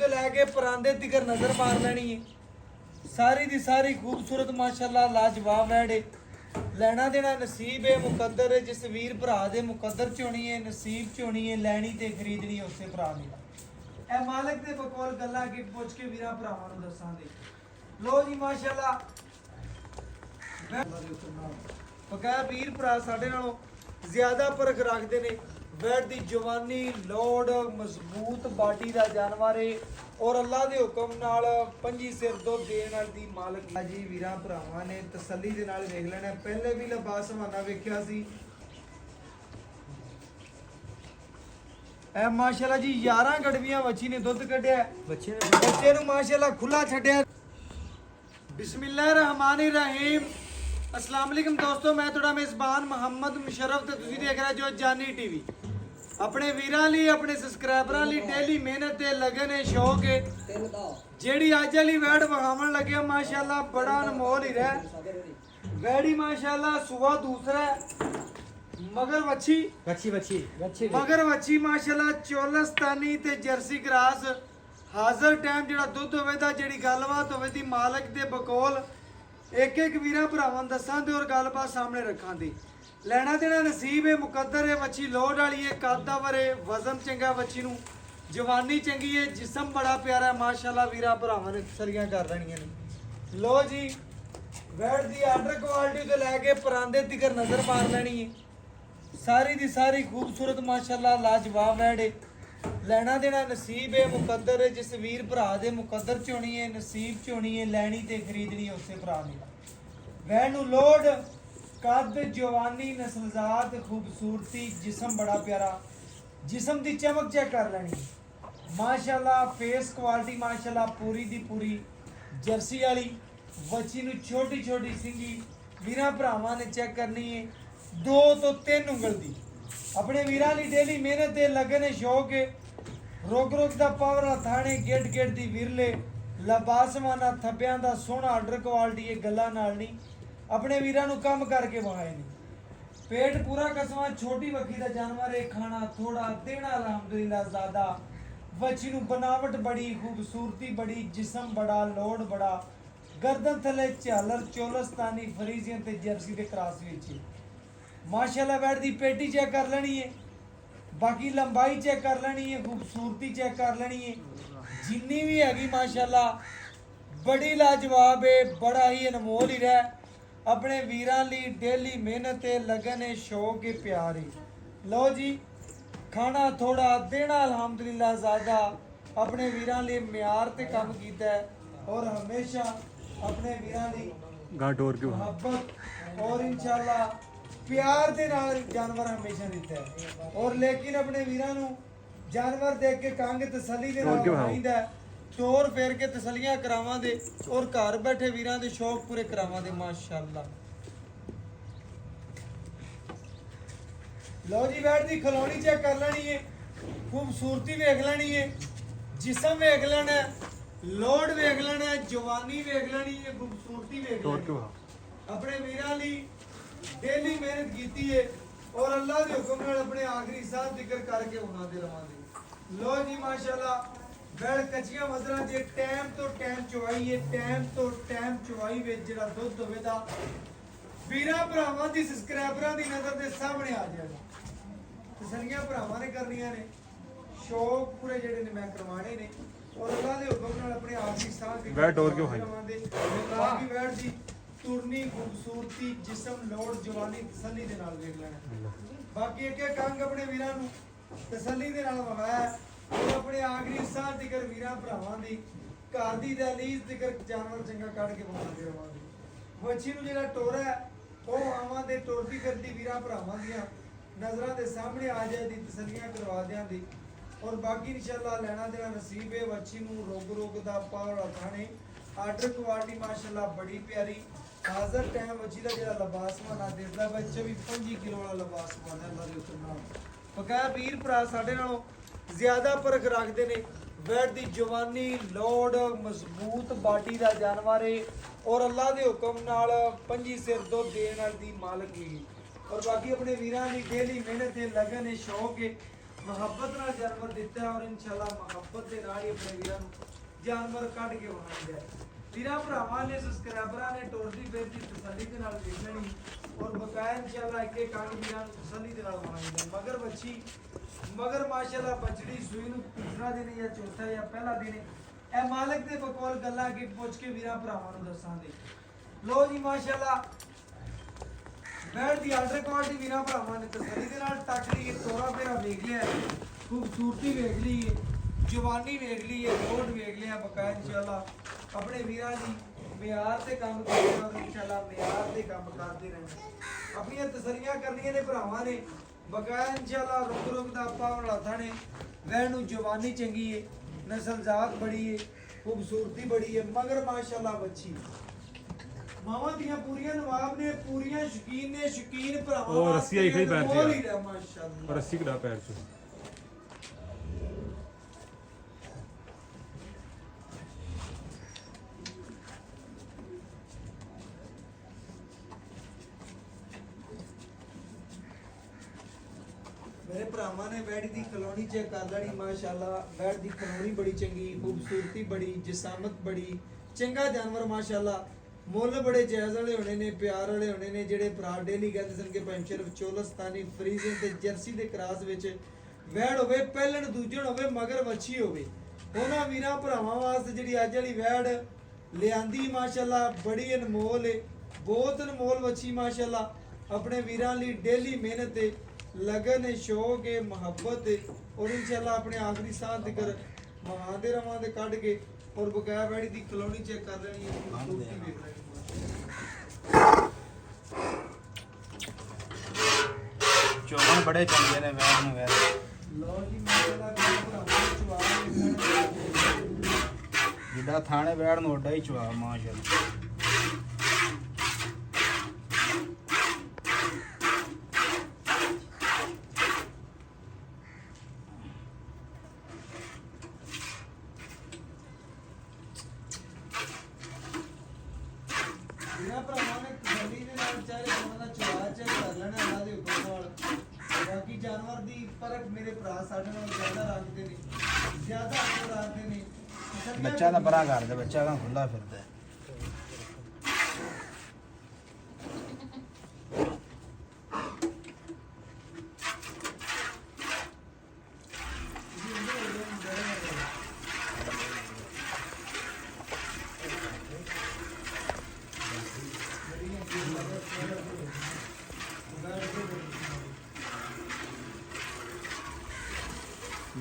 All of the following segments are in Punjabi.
तो लैके परांदे तिकर नजर मार लेनी है। सारी दी सारी खूबसूरत माशाल्लाह लाजवाब वैड़ है। ਲੈਣਾ ਦੇਣਾ ਨਸੀਬ ਹੈ ਮੁਕੱਦਰ ਹੈ। ਜਿਸ ਵੀਰ ਭਰਾ ਦੇ ਮੁਕੱਦਰ ਚ ਹੋਣੀ ਹੈ, ਨਸੀਬ ਚ ਹੋਣੀ ਹੈ, ਲੈਣੀ ਤੇ ਖਰੀਦਣੀ ਹੈ ਉਸੇ ਭਰਾ ਨੇ। ਇਹ ਮਾਲਕ ਦੇ ਬਕੌਲ ਗੱਲਾਂ ਅੱਗੇ ਪੁੱਛ ਕੇ ਵੀਰਾਂ ਭਰਾਵਾਂ ਨੂੰ ਦੱਸਾਂਗੇ। ਲੋ ਜੀ ਮਾਸ਼ਾਅੱਲਾ ਬਕਾਇਆ ਵੀਰ ਭਰਾ ਸਾਡੇ ਨਾਲੋਂ ਜ਼ਿਆਦਾ ਪਰਖ ਰੱਖਦੇ ਨੇ। ਵੈੜ ਦੀ ਜਵਾਨੀ ਲੋੜ ਮਜ਼ਬੂਤ ਬਾਡੀ ਦਾ ਜਾਨਵਰ ਹੈ और अल्लाह के हुक्म नाल पंजी सिर दुध देने वाली मालक जी वीरां भरावां ने तसल्ली दे नाल देख लेना। पहले भी लिबास हवाना वेख्या सी। ए माशाल्लाह जी 11 गड़वियां वच्छी ने दुध कढ़िया। बच्चे नूं माशाल्लाह खुला छड्डिया। बिस्मिल्लाहिर्रहमानिर्रहीम। अस्सलाम वालेकुम दोस्तों, मैं तुहाडा मेज़बान मोहम्मद मुशर्रफ ते तुसीं देख रहे जो जानी टीवी। अपने वीरां लई अपने सबसक्राइबरां लई डेली मेहनत ते लगन है शौक है। जेड़ी अज वाली वैड़ वहावन लगे माशाल्लाह बड़ा अनमोल ही रहा। वैड़ी माशाल्लाह सुबह दूसरा मगर वच्छी मगर वच्छी माशाल्लाह चोलस्तानी ते जर्सी क्रास हाजर टाइम जेड़ा दुध होवे दा जेड़ी गलबात होवे दी मालक दे बकौल एक एक वीरां भरावां दसां दे और गलबात सामने रखां दी। ਲੈਣਾ ਦੇਣਾ ਨਸੀਬ ਹੈ ਮੁਕੱਦਰ ਹੈ। ਵੱਛੀ ਲੋੜ ਵਾਲੀ ਹੈ, ਕਾਦਾਵਰ ਹੈ, ਵਜ਼ਨ ਚੰਗਾ ਵੱਛੀ ਨੂੰ, ਜਵਾਨੀ ਚੰਗੀ ਹੈ, ਜਿਸਮ ਬੜਾ ਪਿਆਰਾ ਹੈ ਮਾਸ਼ਾਅੱਲਾ। ਵੀਰਾਂ ਭਰਾਵਾਂ ਨੇ ਤਸੱਲੀਆਂ ਕਰ ਲੈਣੀਆਂ ਨੇ। ਲੋ ਜੀ ਵੈੜ ਦੀ ਆਰਡਰ ਕੁਆਲਿਟੀ ਤੋਂ ਲੈ ਕੇ ਪਰਾਂਦੇ ਤਿਕਰ ਨਜ਼ਰ ਮਾਰ ਲੈਣੀ ਹੈ। ਸਾਰੀ ਦੀ ਸਾਰੀ ਖੂਬਸੂਰਤ ਮਾਸ਼ਾਅੱਲਾ ਲਾਜਵਾਬ ਵੈੜ ਹੈ। ਲੈਣਾ ਦੇਣਾ ਨਸੀਬ ਹੈ ਮੁਕੱਦਰ ਹੈ। ਜਿਸ ਵੀਰ ਭਰਾ ਦੇ ਮੁਕੱਦਰ ਚ ਹੋਣੀ ਹੈ, ਨਸੀਬ ਚ ਹੋਣੀ ਹੈ, ਲੈਣੀ ਤੇ ਖਰੀਦਣੀ ਹੈ ਉਸੇ ਭਰਾ ਨੇ। ਵੈੜ ਨੂੰ ਲੋੜ कद जवानी नस्लजात खूबसूरती जिसम बड़ा प्यारा। जिसम की चमक चेक कर लेनी माशाल्लाह। फेस क्वालिटी माशाल्लाह पूरी दी पूरी जर्सी वाली बच्ची नूं छोटी छोटी सिंगी वीरां भरावां ने चेक करनी है। 2 तो 3 उंगल दी अपने वीरां लई डेली मेहनत ते लगन है शौक है। रोग रोग दा पावर थाने गेट गेट दी विरले लबासमाना थब्बियां दा सोहना आर्डर क्वालिटी है। गल्लां नाल नहीं अपने वीरां नूं कम करके वहाए नहीं। पेट पूरा कसमा छोटी वक्की दा जानवर है। खाना थोड़ा देना अल्हम्दुलिल्लाह ज़्यादा। बच्ची नूं बनावट बड़ी खूबसूरती बड़ी जिसम बड़ा लोड बड़ा। गर्दन थले झालर चोलस्तानी फरीजियन ते जर्सी दे क्रॉस विच माशाल्लाह। वैड़ दी पेटी चेक कर लेनी है, बाकी लंबाई चेक कर लेनी है, खूबसूरती चेक कर लेनी है। जिन्नी भी हैगी माशाल्लाह बड़ी लाजवाब है, बड़ा ही अनमोल ही रहा। अपने वीरां लई डेली मेहनत है लगन है शौक है प्यार है। लो जी खाना थोड़ा देना अल्हम्दुलिल्लाह ज़्यादा। अपने वीरां लई म्यार ते काम कीता है और हमेशा अपने वीरां लई मोहब्बत और इंशाल्लाह प्यार दे नाल जानवर हमेशा दिता है। और लेकिन अपने वीरां नूं जानवर देख के कांग तसल्ली दे नाल आइंदा है। तोर फेर के तसलियां करावां दे और घर बैठे वीरां दे शौक पूरे करावां दे माशाअल्लाह। लो जी वैड़ दी खलौनी चेक कर लेनी है, खूबसूरती वेख लेनी है, जिसम वेख लेना है, लोड वेख लेना है, जवानी वेख लेनी है, खूबसूरती वेख लेनी है। अपने वीरां लई डेली मेहनत कीती है और अल्लाह दे हुक्म नाल अपने आखिरी साथ जिक्र करके उन्हां दे रवांगे। लो जी माशाअल्लाह वैड़ कच्चियां वजरा जे टाइम तो टाइम चुवाई है। टाइम तो टाइम चुवाई विच जेड़ा दुध होवे दा वीरां भरावां दी सबसक्राइबरां दी नज़र दे सामने आ जाएगा। तसल्लियां भरावां ने करनियां ने, शौक पूरे जेड़े ने मैं करवाने ने और अल्लाह दे हुक्म नाल अपने आखिरी साथ वैड़ डोर क्यों है बाकी वैड़ दी तुरनी खूबसूरती जिसम लोड जवानी तसल्ली दे नाल देख लेना। बाकी एक एक अंग अपने वीरां नूं तसल्ली दे नाल वहाया और अपने आखिरी साह तिकर वीरां भरावां दी घर दी दहलीज तिकर जानवर चंगा कढ के बनाते रवांगे। वच्छी नूं जेड़ा टोरा है ਉਹ ਆਵਾਂ ਦੇ ਟੁਰਦੀ ਫਿਰਦੀ ਵੀਰਾਂ ਭਰਾਵਾਂ ਦੀਆਂ ਨਜ਼ਰਾਂ ਦੇ ਸਾਹਮਣੇ ਆ ਜਾਏ ਦੀ ਤਸੱਲੀਆਂ ਕਰਵਾ ਦਿਆਂਗੇ। ਔਰ ਬਾਕੀ ਇਨਸ਼ਾਅੱਲਾ ਲੈਣਾ ਦੇਣਾ ਨਸੀਬ ਹੈ। ਵੱਛੀ ਨੂੰ ਰੋਗ ਦਾ ਪਾਵੜਾ ਖਾਣੇ ਆਰਡਰ ਕੁਆਲਿਟੀ ਮਾਸ਼ਾਅੱਲਾ ਬੜੀ ਪਿਆਰੀ ਹਾਜ਼ਰ ਟਾਈਮ ਵੱਛੀ ਦਾ ਜਿਹੜਾ ਲਬਾਸਮਾਨ ਆ ਦੇਖਦਾ ਵਿੱਚ ਵੀ 25 ਕਿਲੋ ਵਾਲਾ ਲਬਾਸਮਾਨ ਹੈ। ਅੱਲਾਹ ਦੇ ਹੁਕਮ ਨਾਲ ਬਕਾਇਆ ਵੀਰ ਭਰਾ ਸਾਡੇ ਨਾਲੋਂ ਜ਼ਿਆਦਾ ਪਰਖ ਰੱਖਦੇ ਨੇ। वैड़ दी जवानी लोड मजबूत बाडी का जानवर है और अल्लाह के हुक्म नाल पंजी सिर दुध देने वाली मालक भी। और बाकी अपने वीरां दी डेली मेहनत है लगन है शौक है। ਮੁਹੱਬਤ ਨਾਲ ਜਾਨਵਰ ਦਿੱਤਾ ਔਰ ਇਨਸ਼ਾਅੱਲਾ ਮੁਹੱਬਤ ਦੇ ਨਾਲ ਹੀ ਆਪਣੇ ਵੀਰਾਂ ਨੂੰ ਜਾਨਵਰ ਕੱਢ ਕੇ ਵਹਾਉਂਦਾ ਹੈ। ਵੀਰਾਂ ਭਰਾਵਾਂ ਨੇ ਸਬਸਕ੍ਰਾਈਬਰਾਂ ਨੇ ਟੋਰਦੀ ਬੇਦੀ ਤਸੱਲੀ ਦੇ ਨਾਲ ਦੇਖ ਲੈਣੀ ਔਰ ਬਕਾਇਆ ਇਨਸ਼ਾਅੱਲਾ ਇੱਕ ਇੱਕ ਅੰਗ ਵੀਰਾਂ ਨੂੰ ਤਸੱਲੀ ਦੇ ਨਾਲ ਵਹਾਉਂਦਾ। ਮਗਰ ਬੱਚੀ ਮਗਰ ਮਾਸ਼ਾਅੱਲਾ ਬਚੜੀ ਸੂਈ ਨੂੰ ਤੀਸਰਾ ਦਿਨ ਜਾਂ ਚੌਥਾ ਜਾਂ ਪਹਿਲਾ ਦਿਨ ਇਹ ਮਾਲਕ ਦੇ ਬਕੌਲ ਗੱਲਾਂ ਅੱਗੇ ਪੁੱਛ ਕੇ ਵੀਰਾਂ ਭਰਾਵਾਂ ਨੂੰ ਦੱਸਾਂਗੇ। ਲੋ ਜੀ ਮਾਸ਼ਾਅੱਲਾ ਬੈਠ ਦੀ ਆਰਡਰ ਕੁਆਲਿਟੀ ਵੀਰਾਂ ਭਰਾਵਾਂ ਨੇ ਤਸੱਲੀ ਦੇ ਨਾਲ ਟੱਕ ਲਈ, ਤੋਰਾ ਫੇਰਾ ਵੇਖ ਲਿਆ, ਖੂਬਸੂਰਤੀ ਵੇਖ ਲਈ, ਜਵਾਨੀ ਵੇਖ ਲਈ, ਰੋਡ ਵੇਖ ਲਿਆ। ਬਕਾਇਆ ਇਨਸ਼ਾਅੱਲਾ ਆਪਣੇ ਵੀਰਾਂ ਦੀ ਮਿਆਰ ਤੇ ਕੰਮ ਕਰਦੇ ਔਰ ਇਨਸ਼ਾਅੱਲਾ ਮਿਆਰ ਤੇ ਕੰਮ ਕਰਦੇ ਰਹਿਣਾ। ਆਪਣੀਆਂ ਤਸੱਲੀਆਂ ਕਰਨੀਆਂ ਨੇ ਭਰਾਵਾਂ ਨੇ। ਬਕਾਇਆ ਇਨਸ਼ਾਅੱਲਾ ਰੁਕ ਰੁਕ ਦਾ ਆਪਾਂ ਹਾਲਾਤਾਂ ਨੇ ਵੈਣ ਨੂੰ ਜਵਾਨੀ ਚੰਗੀ ਏ, ਨਸਲਜ਼ਾਤ ਬੜੀ ਏ, ਖੂਬਸੂਰਤੀ ਬੜੀ ਏ, ਮਗਰ ਮਾਸ਼ਾਅੱਲਾ ਬੱਚੀ ਮਾਵਾਂ ਦੀਆਂ ਪੂਰੀਆਂ ਨਵਾਬ ਨੇ, ਪੂਰੀਆਂ ਸ਼ੌਕੀਨ ਨੇ, ਸ਼ੌਕੀਨ ਭਰਾਵਾਂ ਉਹ ਰੱਸੀ ਆਈ ਖਈ ਪੈਰ ਬੋਲ ਹੀ ਤੇ ਰਿਹਾ ਮਾਸ਼ਾਅੱਲਾ। ਰੱਸੀ ਕਢਾ ਪੈਰ ਚ। ਮੇਰੇ ਭਰਾਵਾਂ ਨੇ ਬੈਡ ਦੀ ਕਲੋਨੀ ਚੈੱਕ ਕਰ ਲੈਣੀ ਮਾਸ਼ਾਅੱਲਾ। ਬੈਡ ਦੀ ਕਲੋਨੀ ਬੜੀ ਚੰਗੀ, ਖੂਬਸੂਰਤੀ ਬੜੀ, ਜਿਸਾਮਤ ਬੜੀ, ਚੰਗਾ ਜਾਨਵਰ ਮਾਸ਼ਾਅੱਲਾ। ਮੁੱਲ ਬੜੇ ਜਾਇਜ਼ ਵਾਲੇ ਹੋਣੇ ਨੇ, ਪਿਆਰ ਵਾਲੇ ਹੋਣੇ ਨੇ। ਜਿਹੜੇ ਭਰਾ ਡੇਲੀ ਕਹਿੰਦੇ ਸਨ ਕਿ ਪੈਂਚਰ ਚੋਲਸਤਾਨੀ ਫਰੀਜ਼ਨ ਤੇ ਜਰਸੀ ਦੇ ਕਰਾਸ ਵਿੱਚ ਵੈੜ ਹੋਵੇ, ਪਹਿਲਣ ਦੂਜਣ ਹੋਵੇ, ਮਗਰ ਵੱਛੀ ਹੋਵੇ, ਉਹਨਾਂ ਵੀਰਾਂ ਭਰਾਵਾਂ ਵਾਸਤੇ ਜਿਹੜੀ ਅੱਜ ਵਾਲੀ ਵੈੜ ਲਿਆਂਦੀ ਮਾਸ਼ਾਅੱਲਾ ਬੜੀ ਅਨਮੋਲ ਏ, ਬਹੁਤ ਅਨਮੋਲ ਵੱਛੀ ਮਾਸ਼ਾਅੱਲਾ। ਆਪਣੇ ਵੀਰਾਂ ਲਈ ਡੇਲੀ ਮਿਹਨਤ ਏ, लगन है, शौक है, मोहब्बत है और इंशाल्लाह अपने आखिरी साथ दिकर महादे रवादे काट के और बकाया बैठी दी कॉलोनी चेक कर लेनी है, खूबसूरती देख लेनी चौवन बड़े चंगे ने वैन में वैन लो जी माशाल्लाह भरावां चुआ जिदा थाने बैठ नु ओडा ही चुआ माशाल्लाह। ਇਹਨਾਂ ਭਰਾਵਾਂ ਨੇ ਤਸੱਲੀ ਦੇ ਨਾਲ ਚਾਰੇ ਉਹਨਾਂ ਦਾ ਚੁਆ ਚੈੱਕ ਕਰ ਲੈਣਾ ਇਹਨਾਂ ਦੇ ਉੱਪਰ ਨਾਲ। ਬਾਕੀ ਜਾਨਵਰ ਦੀ ਪਰਖ ਮੇਰੇ ਭਰਾ ਸਾਡੇ ਨਾਲ ਜ਼ਿਆਦਾ ਰੱਖਦੇ ਨੇ, ਜ਼ਿਆਦਾ ਅਕਲ ਰੱਖਦੇ ਨੇ। बच्चा तो बड़ा कर दे, बच्चा का खुला फिरता है।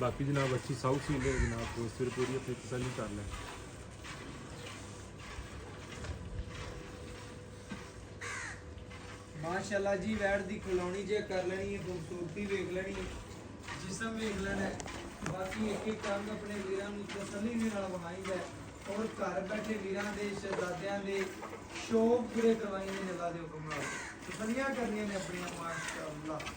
बाकी जनाब अच्छी साउथ सील है जनाब, तो सिर पूरी अपनी तसल्ली कर लें। माशाल्लाह जी वैट दी कॉलोनी जे कर लेनी है, खूबसूरती देख लेनी है, जिस्म देख लेना है। बाकी एक एक काम अपने वीरां नूं तसल्ली दे नाल बनाईदा है और घर बैठे वीरां दे शहजादियां दे शौक पूरे करवाईंदे ने। अल्लाह दे हुक्म नाल तसल्लियां करनियां ने अपनी माशाल्लाह।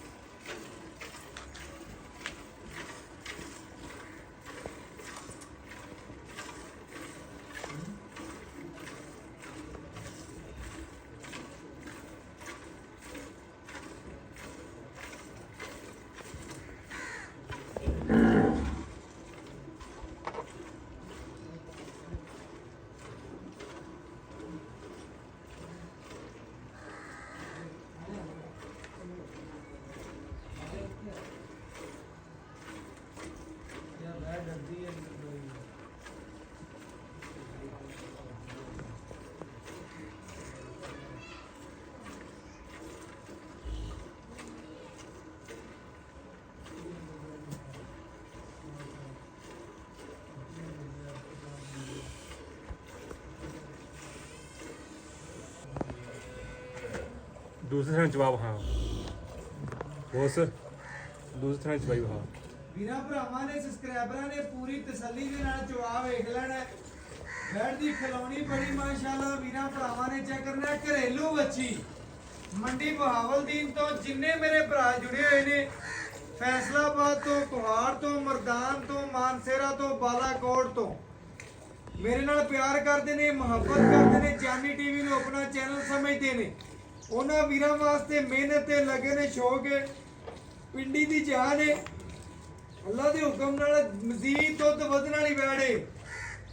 दूसरे तरह जवाब हाँ बॉस, दूसरे तरह जवाब हाँ। ਵੀਰਾਂ ਭਰਾਵਾਂ ਨੇ ਸਬਸਕ੍ਰਾਈਬਰਾਂ ਨੇ ਪੂਰੀ ਤਸੱਲੀ ਦੇ ਨਾਲ ਜਵਾਬ ਵੇਖ ਲੈਣਾ ਹੈ। ਬੈਠ ਦੀ ਖਲੋਣੀ ਬੜੀ ਮਾਸ਼ਾਅੱਲਾ। ਵੀਰਾਂ ਭਰਾਵਾਂ ਨੇ ਚੈੱਕ ਕਰਨਾ ਹੈ। ਘਰੇਲੂ ਬੱਚੀ ਮੰਡੀ ਬਹਾਵਲਦੀਨ ਤੋਂ ਜਿੰਨੇ ਮੇਰੇ ਭਰਾ ਜੁੜੇ ਹੋਏ ਨੇ, ਫੈਸਲਾਬਾਦ ਤੋਂ, ਕੁਹਾੜ ਤੋਂ, ਮਰਦਾਨ ਤੋਂ, ਮਾਨਸੇਰਾ ਤੋਂ, ਬਾਲਾਕੋਟ ਤੋਂ ਮੇਰੇ ਨਾਲ ਪਿਆਰ ਕਰਦੇ ਨੇ, ਮੁਹੱਬਤ ਕਰਦੇ ਨੇ, ਜਾਨੀ ਟੀਵੀ ਨੂੰ ਆਪਣਾ ਚੈਨਲ ਸਮਝਦੇ ਨੇ। ਉਹਨਾਂ ਵੀਰਾਂ ਵਾਸਤੇ ਮਿਹਨਤ ਤੇ ਲਗੇ ਨੇ, ਸ਼ੌਕ ਹੈ, ਪਿੰਡੀ ਦੀ ਜਾਨ ਹੈ। ਅੱਲਾ ਦੇ ਹੁਕਮ ਨਾਲ ਮਜ਼ੀਦ ਦੁੱਧ ਵਧਣ ਵਾਲੀ ਵੈੜ ਏ।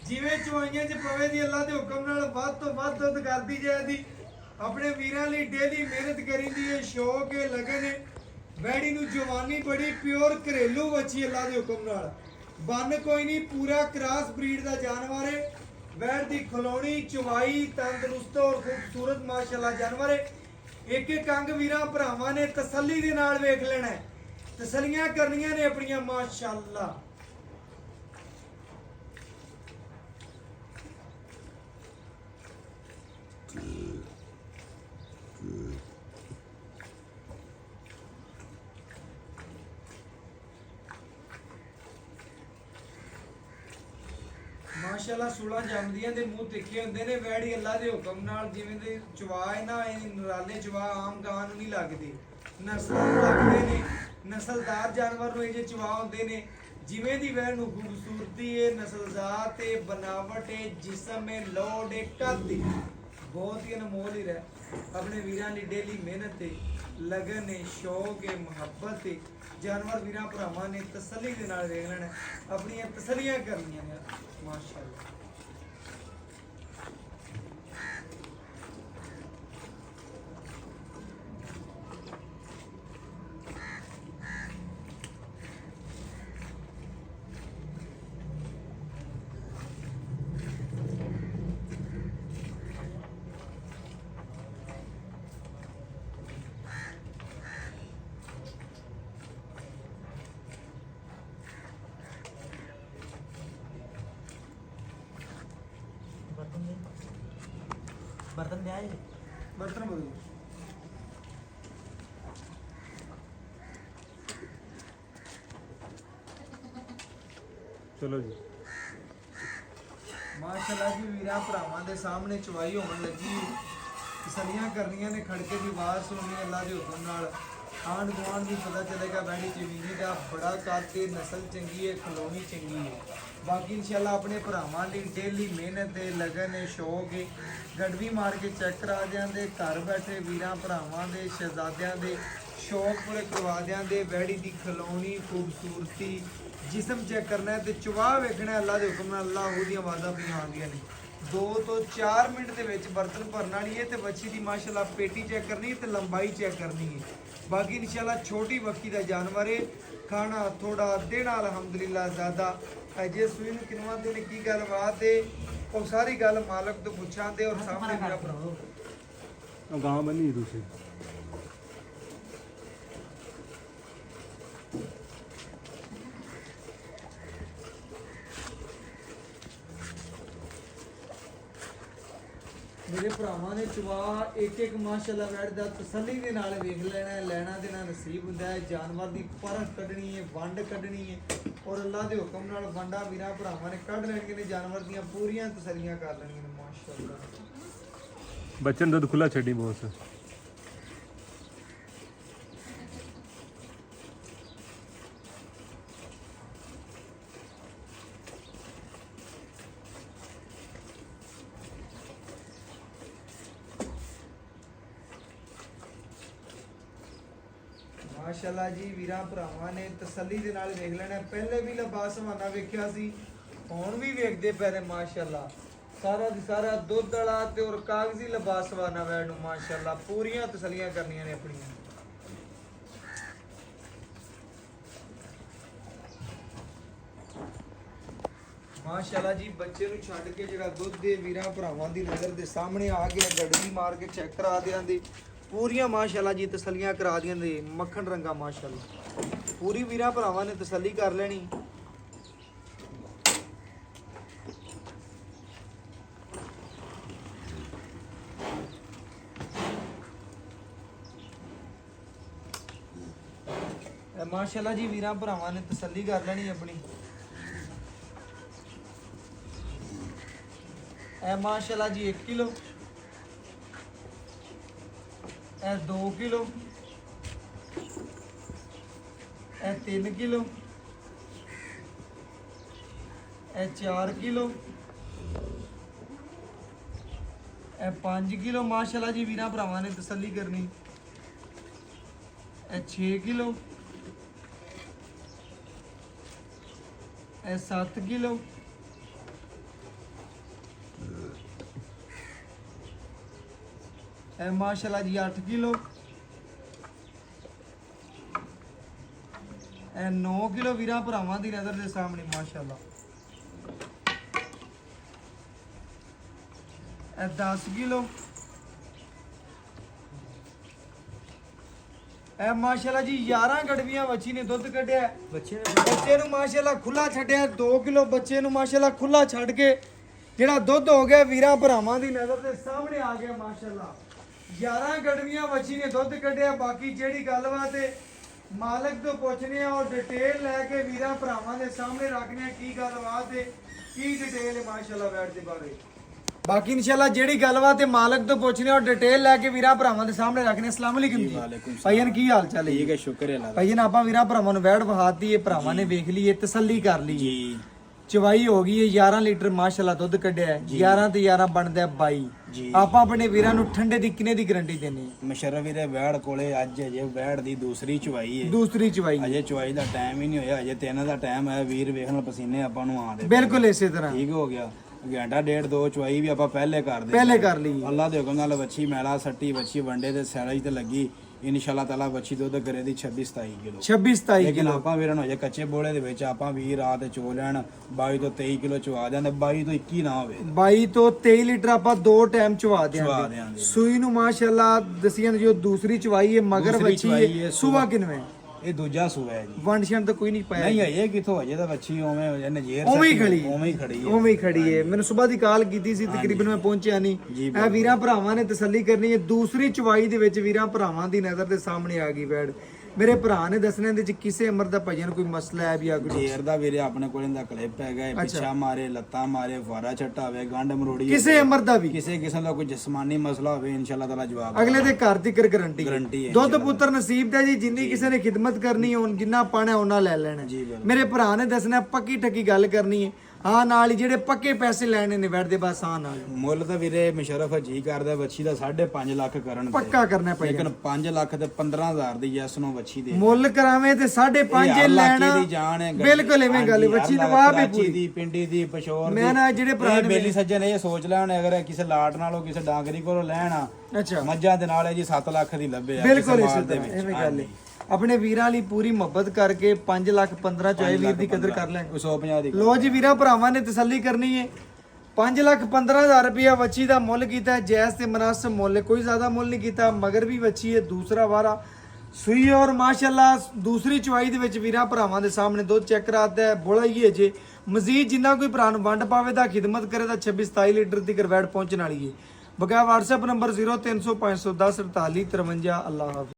ਜਿਵੇਂ ਚਵਾਈਆਂ 'ਚ ਪਵੇ ਦੀ ਅੱਲਾ ਦੇ ਹੁਕਮ ਨਾਲ ਵੱਧ ਤੋਂ ਵੱਧ ਦੁੱਧ ਕਰਦੀ ਜਾਏਦੀ। ਆਪਣੇ ਵੀਰਾਂ ਲਈ ਡੇਲੀ ਮਿਹਨਤ ਕਰੀਦੀ ਏ, ਸ਼ੌਕ ਏ, ਲਗਨ ਏ। ਵੈੜੀ ਨੂੰ ਜਵਾਨੀ ਬੜੀ ਪਿਓਰ ਘਰੇਲੂ ਵੱਛੀ ਅੱਲਾ ਦੇ ਹੁਕਮ ਨਾਲ। ਬੰਨ ਕੋਈ ਨਹੀਂ, ਪੂਰਾ ਕ੍ਰਾਸ ਬਰੀਡ ਦਾ ਜਾਨਵਰ ਏ। ਵੈੜ ਦੀ ਖਲੋਣੀ ਚਵਾਈ ਤੰਦਰੁਸਤ ਔਰ ਖੂਬਸੂਰਤ ਮਾਸ਼ਾਅੱਲਾ ਜਾਨਵਰ ਏ। ਇੱਕ ਇੱਕ ਅੰਗ ਵੀਰਾਂ ਭਰਾਵਾਂ ਨੇ ਤਸੱਲੀ ਦੇ ਨਾਲ ਵੇਖ ਲੈਣਾ ਹੈ, ਤਸੱਲੀਆਂ ਕਰਨੀਆਂ ਨੇ ਆਪਣੀਆਂ ਮਾਸ਼ਾਅੱਲਾ। ਮਾਸ਼ਾਅੱਲਾ ਸੂਲਾਂ ਜੰਮਦੀਆਂ ਦੇ ਮੂੰਹ ਤਿੱਖੇ ਹੁੰਦੇ ਨੇ। ਵੈੜੀ ਅੱਲਾ ਦੇ ਹੁਕਮ ਨਾਲ ਜਿਵੇਂ ਦੇ ਚਵਾ ਹੈ ਨਾ, ਇਹ ਨਰਾਲੇ ਚਵਾ ਆਮ ਗਾਂ ਨੂੰ ਨਹੀਂ ਲੱਗਦੇ, ਨਸਲਾਂ ਨੂੰ ਲੱਗਦੇ ਨੇ। ਨਸਲਦਾਰ ਜਾਨਵਰ ਨੂੰ ਇਹ ਜੇ ਚਵਾ ਹੁੰਦੇ ਨੇ। ਜਿਵੇਂ ਦੀ ਵੈੜ ਨੂੰ ਖੂਬਸੂਰਤੀ ਹੈ, ਨਸਲਜ਼ਾਤ ਹੈ, ਬਨਾਵਟ ਹੈ, ਜਿਸਮ ਹੈ, ਲੋੜ ਹੈ, ਕੱਦ ਹੈ, ਬਹੁਤ ਹੀ ਅਨਮੋਲ ਹੀ ਰਹਿ। ਆਪਣੇ ਵੀਰਾਂ ਲਈ ਡੇਲੀ ਮਿਹਨਤ ਹੈ, ਲਗਨ ਹੈ, ਸ਼ੌਕ ਹੈ, ਮੁਹੱਬਤ ਹੈ। ਜਾਨਵਰ ਵੀਰਾਂ ਭਰਾਵਾਂ ਨੇ ਤਸੱਲੀ ਦੇ ਨਾਲ ਵੇਖ ਲੈਣਾ, ਆਪਣੀਆਂ ਤਸੱਲੀਆਂ ਕਰਨੀਆਂ ਨੇ ਮਾਸ਼ਾਅੱਲਾ। बर्तन दे आए बर्तन बदलो। ਚਲੋ ਜੀ। ਮਾਸ਼ਾਅੱਲਾ ਜੀ ਵੀਰਾਂ ਭਰਾਵਾਂ ਦੇ ਸਾਹਮਣੇ ਚਵਾਈ ਹੋਣ ਲੱਗੀ। ਤਸੱਲੀਆਂ ਕਰਨੀਆਂ ਨੇ, ਖੜਕੇ ਦੀ ਆਵਾਜ਼ ਸੁਣਨੀ ਅੱਲਾ ਦੇ ਹੁਕਮ ਨਾਲ। ਆਂਢ ਗੁਆਂਢ ਵੀ ਪਤਾ ਚੱਲੇਗਾ ਵੈੜੀ ਜ਼ਮੀਨੀ ਦਾ ਬੜਾ ਕੱਦ ਏ, ਨਸਲ ਚੰਗੀ ਹੈ, ਖਲੋਣੀ ਚੰਗੀ ਹੈ। ਬਾਕੀ ਇਨਸ਼ਾਅੱਲਾ ਆਪਣੇ ਭਰਾਵਾਂ ਦੀ ਡੇਲੀ ਮਿਹਨਤ ਹੈ, ਲਗਨ ਹੈ, ਸ਼ੌਕ ਹੈ। ਗੜਵੀ ਮਾਰ ਕੇ ਚੈੱਕ ਕਰਾ ਦਿਆਂਦੇ। ਘਰ ਬੈਠੇ ਵੀਰਾਂ ਭਰਾਵਾਂ ਦੇ ਸ਼ਹਿਜ਼ਾਦਿਆਂ ਦੇ ਸ਼ੌਕ ਪੂਰੇ ਕਰਵਾ ਦਿਆਂਦੇ। ਵੈੜੀ ਦੀ ਖਲੋਣੀ ਖੂਬਸੂਰਤੀ, ਜਿਸਮ ਚੈੱਕ ਕਰਨਾ ਹੈ ਤੇ ਚਵਾ ਵੇਖਣਾ ਅੱਲਾ ਦੇ ਹੁਕਮ ਨਾਲ। ਅੱਲਾ ਉਹਦੀਆਂ ਆਵਾਜ਼ਾਂ ਵੀ ਆਉਂਦੀਆਂ ਨੇ। 2 ਤੋਂ 4 ਮਿੰਟ ਦੇ ਵਿੱਚ ਬਰਤਨ ਭਰਨ ਵਾਲੀ ਹੈ ਤੇ ਵੱਛੀ ਦੀ ਮਾਸ਼ਾਅੱਲਾ ਪੇਟੀ ਚੈੱਕ ਕਰਨੀ ਹੈ ਤੇ ਲੰਬਾਈ ਚੈੱਕ ਕਰਨੀ ਹੈ। ਬਾਕੀ ਇਨਸ਼ਾਅੱਲਾ ਛੋਟੀ ਵੱਖੀ ਦਾ ਜਾਨਵਰ ਹੈ। ਖਾਣਾ ਥੋੜਾ, ਦੇਣਾ ਅਲਹਮਦੁਲਿल्लाह ਜ਼ਿਆਦਾ। ਅਜੇ ਸੂਈ ਨੂੰ ਕਿਨਵਾ ਦੇ ਨੇ, ਕੀ ਗੱਲਬਾਤ ਹੈ, ਉਹ ਸਾਰੀ ਗੱਲ ਮਾਲਕ ਤੋਂ ਪੁੱਛਾਂਦੇ ਔਰ ਸਾਹਮਣੇ ਮੇਰਾ ਭਰਾ ਉਹ ਗਾਂ ਬੰਨੀ ਤੁਸੀਂ। ਮੇਰੇ ਭਰਾਵਾਂ ਨੇ ਚਵਾ ਇੱਕ ਇੱਕ ਮਾਸ਼ਾਅੱਲਾ ਵੈੜ ਦਾ ਤਸੱਲੀ ਦੇ ਨਾਲ ਵੇਖ ਲੈਣਾ ਹੈ। ਲੈਣਾ ਦੇਣਾ ਨਸੀਬ ਹੁੰਦਾ ਹੈ। ਜਾਨਵਰ ਦੀ ਪਰਖ ਕੱਢਣੀ ਹੈ, ਵੰਡ ਕੱਢਣੀ ਹੈ ਔਰ ਅੱਲਾ ਦੇ ਹੁਕਮ ਨਾਲ ਵੰਡਾ ਵੀਰਾਂ ਭਰਾਵਾਂ ਨੇ ਕੱਢ ਲੈਣਗੇ ਨੇ। ਜਾਨਵਰ ਦੀਆਂ ਪੂਰੀਆਂ ਤਸੱਲੀਆਂ ਕਰ ਲੈਣੀਆਂ ਨੇ ਮਾਸ਼ਾਅੱਲਾ। ਬੱਚੇ ਨੂੰ ਦੁੱਧ ਖੁੱਲਾ ਛੱਡੀ ਬੋਸ। ਮਾਸ਼ਾਅੱਲਾ ਜੀ ਵੀਰਾਂ ਭਰਾਵਾਂ ਨੇ ਤਸੱਲੀ ਦੇ ਨਾਲ ਵੇਖ ਲੈਣਾ। ਪਹਿਲੇ ਵੀ ਲਿਬਾਸ ਹਵਾਨਾ ਵੇਖਿਆ ਸੀ, ਹੁਣ ਵੀ ਵੇਖਦੇ ਪਏ ਨੇ ਮਾਸ਼ਾਅੱਲਾ। ਸਾਰਾ ਦੀ ਸਾਰਾ ਦੁੱਧ ਵਾਲਾ ਤੇ ਔਰ ਕਾਗਜ਼ੀ ਲਿਬਾਸ ਹਵਾਨਾ ਵੈੜ ਨੂੰ ਮਾਸ਼ਾਅੱਲਾ। ਪੂਰੀਆਂ ਤਸੱਲੀਆਂ ਕਰਨੀਆਂ ਨੇ ਆਪਣੀਆਂ। ਮਾਸ਼ਾਅੱਲਾ ਜੀ ਬੱਚੇ ਨੂੰ ਛੱਡ ਕੇ ਜਿਹੜਾ ਦੁੱਧ ਦੇ ਵੀਰਾਂ ਭਰਾਵਾਂ ਦੀ ਨਜ਼ਰ ਦੇ ਸਾਹਮਣੇ ਆ ਗਿਆ, ਗੜਵੀ ਮਾਰ ਕੇ ਚੈੱਕ ਕਰਾ ਦਿਆਂਦੇ। ਪੂਰੀਆਂ ਮਾਸ਼ਾਅੱਲਾ ਜੀ ਤਸੱਲੀਆਂ ਕਰਾ ਦਿਆਂਦੇ। ਮੱਖਣ ਰੰਗਾ ਮਾਸ਼ਾਅੱਲਾ। ਪੂਰੀ ਵੀਰਾਂ ਭਰਾਵਾਂ ਨੇ ਤਸੱਲੀ ਕਰ ਲੈਣੀ। ਮਾਸ਼ਾਅੱਲਾ ਜੀ ਵੀਰਾਂ ਭਰਾਵਾਂ ਨੇ ਤਸੱਲੀ ਕਰ ਲੈਣੀ ਆਪਣੀ। ਇਹ ਮਾਸ਼ਾਅੱਲਾ ਜੀ 1 ਕਿਲੋ, ਇਹ 2 ਕਿਲੋ, ਇਹ 3 ਕਿਲੋ, ਇਹ 4 ਕਿਲੋ, ਇਹ 5 ਕਿਲੋ। ਮਾਸ਼ਾਅੱਲਾ ਜੀ ਵੀਰਾਂ ਭਰਾਵਾਂ ਨੇ ਤਸੱਲੀ ਕਰਨੀ। ਇਹ 6 ਕਿਲੋ, ਇਹ 7 ਕਿਲੋ, ਇਹ ਮਾਸ਼ਾਅੱਲਾ ਜੀ 8 ਕਿਲੋ, ਇਹ 9 ਕਿਲੋ ਵੀਰਾਂ ਭਰਾਵਾਂ ਦੀ ਨਜ਼ਰ ਦੇ ਸਾਹਮਣੇ ਮਾਸ਼ਾਅੱਲਾ। ਇਹ 10 ਕਿਲੋ, ਇਹ ਮਾਸ਼ਾਅੱਲਾ ਜੀ 11 ਗੜਵੀਆਂ ਵੱਛੀ ਨੇ ਦੁੱਧ ਕੱਢਿਆ। ਬੱਚੇ ਨੂੰ ਮਾਸ਼ਾਅੱਲਾ ਖੁੱਲਾ ਛੱਡਿਆ 2 ਕਿਲੋ, ਬੱਚੇ ਨੂੰ ਮਾਸ਼ਾਅੱਲਾ ਖੁੱਲਾ ਛੱਡ ਕੇ ਜਿਹੜਾ ਦੁੱਧ ਹੋ ਗਿਆ ਵੀਰਾਂ ਭਰਾਵਾਂ ਦੀ ਨਜ਼ਰ ਦੇ ਸਾਹਮਣੇ ਆ ਗਿਆ ਮਾਸ਼ਾਅੱਲਾ। 11 ਗੜਵੀਆਂ ਵੱਛੀ ਨੇ ਦੁੱਧ ਕੱਢਿਆ। ਬਾਕੀ ਜਿਹੜੀ ਗੱਲਬਾਤ ਹੈ ਮਾਲਕ ਤੋਂ ਪੁੱਛਨੇ ਆ ਔਰ ਡਿਟੇਲ ਲੈ ਕੇ ਵੀਰਾਂ ਭਰਾਵਾਂ ਦੇ ਸਾਹਮਣੇ ਰੱਖਨੇ ਆ ਕੀ ਗੱਲਬਾਤ ਹੈ, ਕੀ ਡਿਟੇਲ ਹੈ ਮਾਸ਼ਾਅੱਲਾ ਵੈਟ ਦੇ ਬਾਰੇ। ਬਾਕੀ ਇਨਸ਼ਾਅੱਲਾ ਜਿਹੜੀ ਗੱਲਬਾਤ ਹੈ ਮਾਲਕ ਤੋਂ ਪੁੱਛਨੇ ਔਰ ਡਿਟੇਲ ਲੈ ਕੇ ਵੀਰਾਂ ਭਰਾਵਾਂ ਦੇ ਸਾਹਮਣੇ ਰੱਖਨੇ। ਅਸਲਾਮ ਅਲੈਕੁਮ ਜੀ ਭਾਈਨ, ਕੀ ਹਾਲ ਚਾਲ ਹੈ? ਠੀਕ ਹੈ, ਸ਼ੁਕਰ ਹੈ ਅੱਲਾਹ ਦਾ। ਭਾਈਨ ਆਪਾਂ ਵੀਰਾਂ ਭਰਾਵਾਂ ਨੂੰ ਵੈਟ ਵਹਾਤੀ ਹੈ, ਭਰਾਵਾਂ ਨੇ ਵੇਖ ਲਈ ਹੈ, ਤਸੱਲੀ ਕਰ ਲਈ ਜੀ। ਚਵਾਈ ਹੋ ਗਈ ਹੈ, 11 ਲੀਟਰ ਮਾਸ਼ਾਅੱਲਾ ਦੁੱਧ ਕੱਢਿਆ ਹੈ। 11 ਤੇ 11 ਬਣਦਾ 22 ਜੀ। ਆਪਾਂ ਆਪਣੇ ਵੀਰਾਂ ਨੂੰ ਠੰਡੇ ਦੀ ਕਿੰਨੇ ਦੀ ਗਾਰੰਟੀ ਦੇਣੀ ਹੈ? ਮੁਸ਼ਰਫ ਵੀਰੇ ਵੈੜ ਕੋਲੇ ਅੱਜ ਅਜੇ ਵੈੜ ਦੀ ਦੂਸਰੀ ਚਵਾਈ ਹੈ। ਦੂਸਰੀ ਚਵਾਈ ਅਜੇ ਚਵਾਈ ਦਾ ਟਾਈਮ ਹੀ ਨਹੀਂ ਹੋਇਆ, ਅਜੇ 3 ਦਾ ਟਾਈਮ ਹੈ। ਵੀਰ ਵੇਖਣ ਪਸੀਨੇ ਆਪਾਂ ਨੂੰ ਆਉਂਦੇ। ਬਿਲਕੁਲ ਇਸੇ ਤਰ੍ਹਾਂ ਠੀਕ ਹੋ ਗਿਆ। ਘੰਟਾ ਡੇਢ 2 ਚਵਾਈ ਵੀ ਆਪਾਂ ਪਹਿਲੇ ਕਰਦੇ ਪਹਿਲੇ ਕਰ ਲਈ। ਅੱਲਾਹ ਦੇ ਹੁਕਮ ਨਾਲ ਵੱਛੀ ਮੈਲਾ ਸੱਟੀ, ਵੱਛੀ ਵੰਡੇ ਤੇ ਸੈਲਾ ਤੇ ਲੱਗੀ। ਇਨਸ਼ਾਅੱਲਾ ਤਾਲਾ ਵੱਛੀ ਦੁੱਧ ਕਰੇ ਦੀ 26-27 ਕਿਲੋ। 26-27 ਲੇਕਿਨ ਕਿਲੋ। ਆਪਾਂ ਵੀਰਾਂ ਨੂੰ ਅਜੇ ਕੱਚੇ ਬੋਲੇ ਦੇ ਵਿੱਚ ਆਪਾਂ ਵੀਰ ਰਾਤ ਚੋ ਲੈਣ 22 ਤੋਂ 23 ਕਿਲੋ ਚਵਾ ਦਿਆਂਦੇ, 22 ਤੋਂ 21 ਨਾ ਹੋਵੇ। 22 ਤੋਂ 23 ਲੀਟਰ ਆਪਾਂ 2 ਟਾਈਮ ਚਵਾ ਚਵਾ ਦਿਆਂਗੇ। ਦਿਆਂਗੇ। ਸੂਈ ਨੂੰ ਮਾਸ਼ਾਅੱਲਾ ਦਸੀਆਂ ਜੋ ਦੂਸਰੀ ਚਵਾਈ ਹੈ, ਮਗਰ ਦੂਸਰੀ ਵੱਛੀ ਚਵਾਈ ਹੈ। ਹੈ, ਸੁਬਾ ਕਿਨਵੇਂ ਇਹ ਦੂਜਾ ਸੂਆ ਹੈ ਜੀ। ਵੰਡ ਛਣ ਤਾਂ ਕੋਈ ਨਹੀਂ ਪਾਇਆ। ਨਹੀਂ ਇਹ ਕਿਥੋਂ ਅਜੇ ਤਾਂ ਵੱਛੀ ਉਵੇਂ ਨਜੇਰ ਉਵੇਂ ਹੀ ਖੜੀ ਉਵੇਂ ਹੀ ਖੜੀ ਹੈ। ਉਵੇਂ ਹੀ ਖੜੀ ਹੈ। ਮੈਨੂੰ ਸਵੇਰ ਦੀ ਕਾਲ ਕੀਤੀ ਸੀ, ਤਕਰੀਬਨ ਮੈਂ ਪਹੁੰਚਿਆ ਨਹੀਂ। ਜੀ, ਇਹ ਵੀਰਾਂ ਭਰਾਵਾਂ ਨੇ ਤਸੱਲੀ ਕਰਨੀ ਹੈ। ਦੂਸਰੀ ਚਵਾਈ ਦੇ ਵਿੱਚ ਵੀਰਾਂ ਭਰਾਵਾਂ ਦੀ ਨਜ਼ਰ ਦੇ ਸਾਹਮਣੇ ਆ ਗਈ ਵੈੜ। ਮੇਰੇ ਭਰਾ ਨੇ ਦੱਸਣਾ ਇਹਦੇ ਚ ਕਿਸੇ ਉਮਰ ਦਾ ਭਜਨ ਕੋਈ ਮਸਲਾ ਹੈ ਜਾਂ ਕੋਈ ਜੇਰ ਦਾ ਵੀਰੇ ਆਪਣੇ ਕੋਲ ਇਹਦਾ ਕਲਿੱਪ ਹੈਗਾ, ਇਹ ਪਿੱਛਾ ਮਾਰੇ, ਲੱਤਾਂ ਮਾਰੇ, ਫਾਰਾ ਛੱਟਾ ਹੋਵੇ, ਗੰਢ ਮਰੋੜੀ ਕਿਸੇ ਉਮਰ ਦਾ ਵੀ ਕਿਸੇ ਕਿਸਮ ਦਾ ਕੋਈ ਜਿਸਮਾਨੀ ਮਸਲਾ ਹੋਵੇ, ਇਨਸ਼ਾਅੱਲਾ ਤਾਲਾ ਜਵਾਬ ਅਗਲੇ ਦੇ ਘਰ ਦੀ ਗਾਰੰਟੀ ਗਾਰੰਟੀ ਹੈ। ਦੁੱਧ ਪੁੱਤਰ ਨਸੀਬ ਦਾ ਜੀ। ਜਿੰਨੀ ਕਿਸੇ ਨੇ ਖਿਦਮਤ ਕਰਨੀ ਹੋਣ, ਜਿੰਨਾ ਪਾਣਾ ਉਹਨਾਂ ਲੈ ਲੈਣਾ। ਜੀ ਬਿਲਕੁਲ। ਮੇਰੇ ਭਰਾ ਨੇ ਦੱਸਣਾ ਪੱਕੀ ਠੱਕੀ ਗੱਲ ਕਰਨੀ ਹੈ। ਹਾਂ ਨਾਲ ਹੀ ਜਿਹੜੇ ਪੱਕੇ ਪੈਸੇ ਲੈਣੇ ਨੇ ਵੈਟ ਦੇ ਬਸ ਹਾਂ ਨਾਲ ਮੁੱਲ ਤਾਂ ਵੀਰੇ ਮੁਸ਼ਰਫ ਜੀ ਕਰਦਾ ਵੱਛੀ ਦਾ 5.5 ਲੱਖ ਕਰਨ ਦੇ। ਪੱਕਾ ਕਰਨਾ ਪਏਗਾ। ਲੇਕਿਨ 5 ਲੱਖ ਤੇ 15,000 ਦੀ ਯੈਸ ਨੂੰ ਵੱਛੀ ਦੇ ਮੁੱਲ ਕਰਾਵੇਂ ਤੇ 5.5 ਲੈਣਾ। ਦੀ ਜਾਨ ਹੈ। ਬਿਲਕੁਲ ਐਵੇਂ ਗੱਲ ਹੈ। ਵੱਛੀ ਦਵਾ ਵੀ ਪੂਰੀ ਦੀ ਪਿੰਡੀ ਦੀ ਪਸ਼ੌਰ ਦੀ। ਮੈਂ ਨਾ ਜਿਹੜੇ ਭਰਾ ਇਹ ਬੇਲੀ ਸੱਜਣ ਇਹ ਸੋਚ ਲੈਣ ਅਗਰ ਕਿਸੇ ਲਾਟ ਨਾਲੋਂ ਕਿਸੇ ਡਾਂਗਰੀ ਕੋਲੋਂ ਲੈਣਾ ਅੱਛਾ ਮੱਝਾਂ ਦੇ ਨਾਲ ਇਹ ਜੀ 7 ਲੱਖ ਦੀ ਲੱਭੇ ਆ ਬਿਲਕੁਲ ਕਿਸੇ ਇਸੇ ਮਾਲ ਦੇ ਤਰ੍ਹਾਂ ਵਿੱਚ। ਐਵੇਂ ਗੱਲ ਹੈ। ਆਪਣੇ ਵੀਰਾਂ ਲਈ ਪੂਰੀ ਮੁਹੱਬਤ ਕਰਕੇ 5 ਲੱਖ 15 ਚਾਹੇ ਵੀਰ ਦੀ ਕਦਰ ਕਰ ਲੈਣ। 150 ਦੀ ਲੋ ਜੀ ਵੀਰਾਂ ਭਰਾਵਾਂ ਨੇ ਤਸੱਲੀ ਕਰਨੀ ਹੈ। 5,15,000 ਰੁਪਇਆ ਵੱਛੀ ਦਾ ਮੁੱਲ ਕੀਤਾ ਹੈ। ਜਾਇਜ਼ ਤੇ ਮੁਨਾਸਿਬ ਮੁੱਲ ਹੈ, ਕੋਈ ਜ਼ਿਆਦਾ ਮੁੱਲ ਨਹੀਂ ਕੀਤਾ। ਮਗਰ ਵੀ ਵੱਛੀ ਹੈ, ਦੂਸਰਾ ਵਾਰਾ ਸੂਈ ਔਰ ਮਾਸ਼ਾਅੱਲਾ ਦੂਸਰੀ ਚਵਾਈ ਦੇ ਵਿੱਚ ਵੀਰਾਂ ਭਰਾਵਾਂ ਦੇ ਸਾਹਮਣੇ ਦੁੱਧ ਚੈੱਕ ਕਰਾਤਾ ਹੈ। ਬੋਲਾ ਹੀ ਹੈ ਜੇ ਮਜ਼ੀਦ ਜਿੰਨਾ ਕੋਈ ਭਰਾ ਨੂੰ ਵੰਡ ਪਾਵੇ ਦਾ ਖਿਦਮਤ ਕਰੇ ਤਾਂ 26-27 ਲੀਟਰ ਦੀ ਕਰਵੈਟ ਪਹੁੰਚਣ ਵਾਲੀ ਹੈ। ਬਕਾਇਆ WhatsApp ਨੰਬਰ 0300 510 48 53। ਅੱਲਾਹ ਹਾਫਿਜ਼।